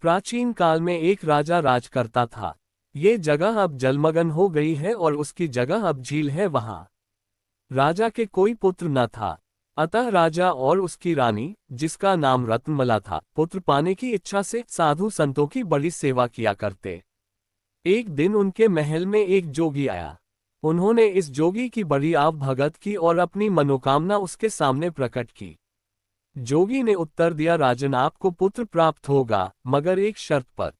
प्राचीन काल में एक राजा राज करता था। ये जगह अब जलमग्न हो गई है और उसकी जगह अब झील है वहां। राजा के कोई पुत्र न था, अतः राजा और उसकी रानी, जिसका नाम रत्नमला था, पुत्र पाने की इच्छा से साधु संतों की बड़ी सेवा किया करते। एक दिन उनके महल में एक जोगी आया। उन्होंने इस जोगी की बड़ी आव भगत की और अपनी मनोकामना उसके सामने प्रकट की। जोगी ने उत्तर दिया, राजन आपको पुत्र प्राप्त होगा, मगर एक शर्त पर।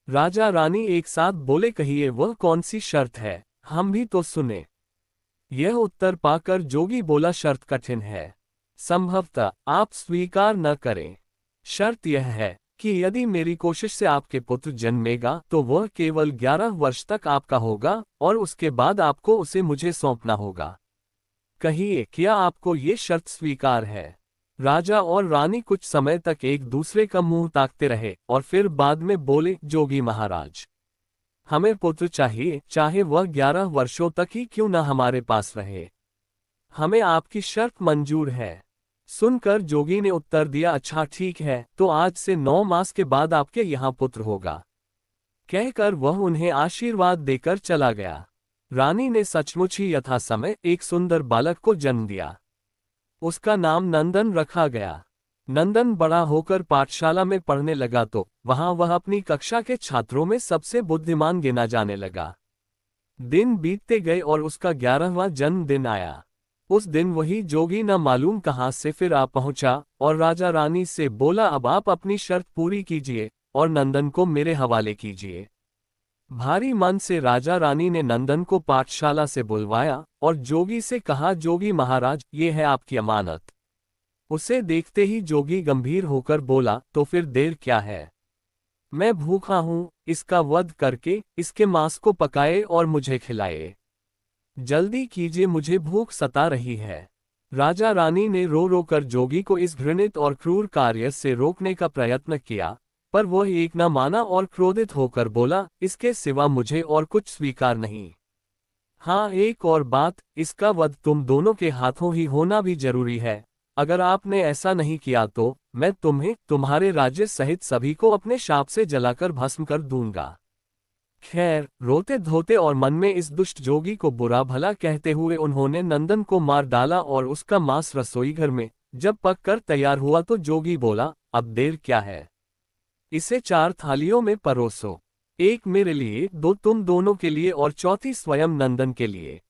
राजा रानी एक साथ बोले, कहिए वह कौन सी शर्त है, हम भी तो सुने। यह उत्तर पाकर जोगी बोला, शर्त कठिन है, संभवतः आप स्वीकार न करें। शर्त यह है कि यदि मेरी कोशिश से आपके पुत्र जन्मेगा तो वह केवल 11 वर्ष तक आपका होगा और उसके बाद आपको उसे मुझे सौंपना होगा। कहिए क्या आपको ये शर्त स्वीकार है। राजा और रानी कुछ समय तक एक दूसरे का मुंह ताकते रहे और फिर बाद में बोले, जोगी महाराज, हमें पुत्र चाहिए, चाहे वह 11 वर्षों तक ही क्यों न हमारे पास रहे। हमें आपकी शर्त मंजूर है। सुनकर जोगी ने उत्तर दिया, अच्छा ठीक है, तो आज से 9 मास के बाद आपके यहाँ पुत्र होगा। कहकर वह उन्हें आशीर्वाद देकर चला गया। रानी ने सचमुच ही यथा समय एक सुंदर बालक को जन्म दिया। उसका नाम नंदन रखा गया। नंदन बड़ा होकर पाठशाला में पढ़ने लगा तो वहां वह अपनी कक्षा के छात्रों में सबसे बुद्धिमान गिना जाने लगा। दिन बीतते गए और उसका 11वां जन्मदिन आया। उस दिन वही जोगी न मालूम कहां से फिर आ पहुंचा और राजा रानी से बोला, अब आप अपनी शर्त पूरी कीजिए और नंदन को मेरे हवाले कीजिए। भारी मन से राजा रानी ने नंदन को पाठशाला से बुलवाया और जोगी से कहा, जोगी महाराज, ये है आपकी अमानत। उसे देखते ही जोगी गंभीर होकर बोला, तो फिर देर क्या है, मैं भूखा हूं, इसका वध करके इसके मांस को पकाए और मुझे खिलाए। जल्दी कीजिए, मुझे भूख सता रही है। राजा रानी ने रो रो कर जोगी को इस घृणित और क्रूर कार्य से रोकने का प्रयत्न किया, पर वह एक न माना और क्रोधित होकर बोला, इसके सिवा मुझे और कुछ स्वीकार नहीं। हाँ, एक और बात, इसका वध तुम दोनों के हाथों ही होना भी जरूरी है। अगर आपने ऐसा नहीं किया तो मैं तुम्हें, तुम्हारे राज्य सहित सभी को अपने शाप से जलाकर भस्म कर दूंगा। खैर, रोते धोते और मन में इस दुष्ट जोगी को बुरा भला कहते हुए उन्होंने नंदन को मार डाला और उसका मांस रसोई घर में जब पक कर तैयार हुआ तो जोगी बोला, अब देर क्या है, इसे 4 थालियों में परोसो, एक मेरे लिए, 2 तुम दोनों के लिए और चौथी स्वयं नंदन के लिए।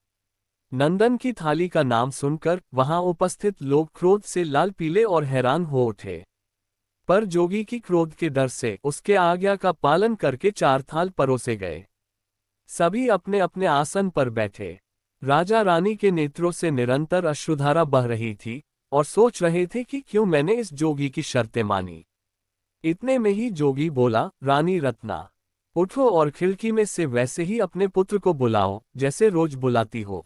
नंदन की थाली का नाम सुनकर वहां उपस्थित लोग क्रोध से लाल पीले और हैरान हो उठे, पर जोगी की क्रोध के डर से उसके आज्ञा का पालन करके 4 थाल परोसे गए। सभी अपने अपने आसन पर बैठे। राजा रानी के नेत्रों से निरंतर अश्रुधारा बह रही थी और सोच रहे थे कि क्यों मैंने इस जोगी की शर्तें मानी। इतने में ही जोगी बोला, रानी रत्ना, उठो और खिड़की में से वैसे ही अपने पुत्र को बुलाओ जैसे रोज बुलाती हो।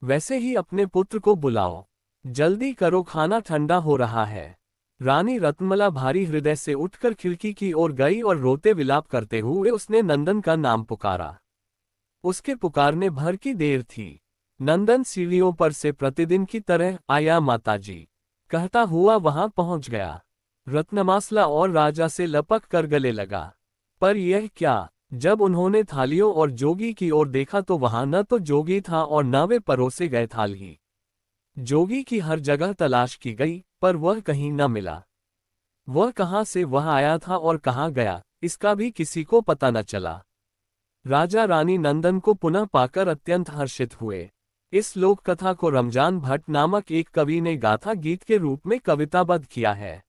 वैसे ही अपने पुत्र को बुलाओ, जल्दी करो, खाना ठंडा हो रहा है। रानी रत्नमला भारी हृदय से उठकर खिड़की की ओर गई और रोते विलाप करते हुए उसने नंदन का नाम पुकारा। उसके पुकारने भर की देर थी। नंदन सीढ़ियों पर से प्रतिदिन की तरह आया, माताजी कहता हुआ वहां पहुंच गया। रत्नमासला और राजा से लपक कर गले लगा। पर यह क्या, जब उन्होंने थालियों और जोगी की ओर देखा तो वहां न तो जोगी था और न वे परोसे गए थाल ही। जोगी की हर जगह तलाश की गई पर वह कहीं न मिला। वह कहां से वह आया था और कहां गया, इसका भी किसी को पता न चला। राजा रानी नंदन को पुनः पाकर अत्यंत हर्षित हुए। इस लोक कथा को रमजान भट्ट नामक एक कवि ने गाथा गीत के रूप में कविताबद्ध किया है,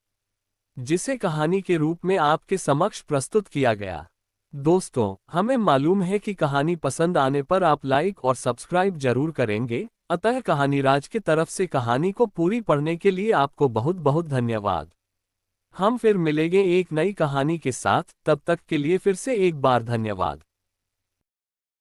जिसे कहानी के रूप में आपके समक्ष प्रस्तुत किया गया। दोस्तों, हमें मालूम है कि कहानी पसंद आने पर आप लाइक और सब्सक्राइब जरूर करेंगे, अतः कहानीराज की तरफ से कहानी को पूरी पढ़ने के लिए आपको बहुत बहुत धन्यवाद। हम फिर मिलेंगे एक नई कहानी के साथ, तब तक के लिए फिर से एक बार धन्यवाद।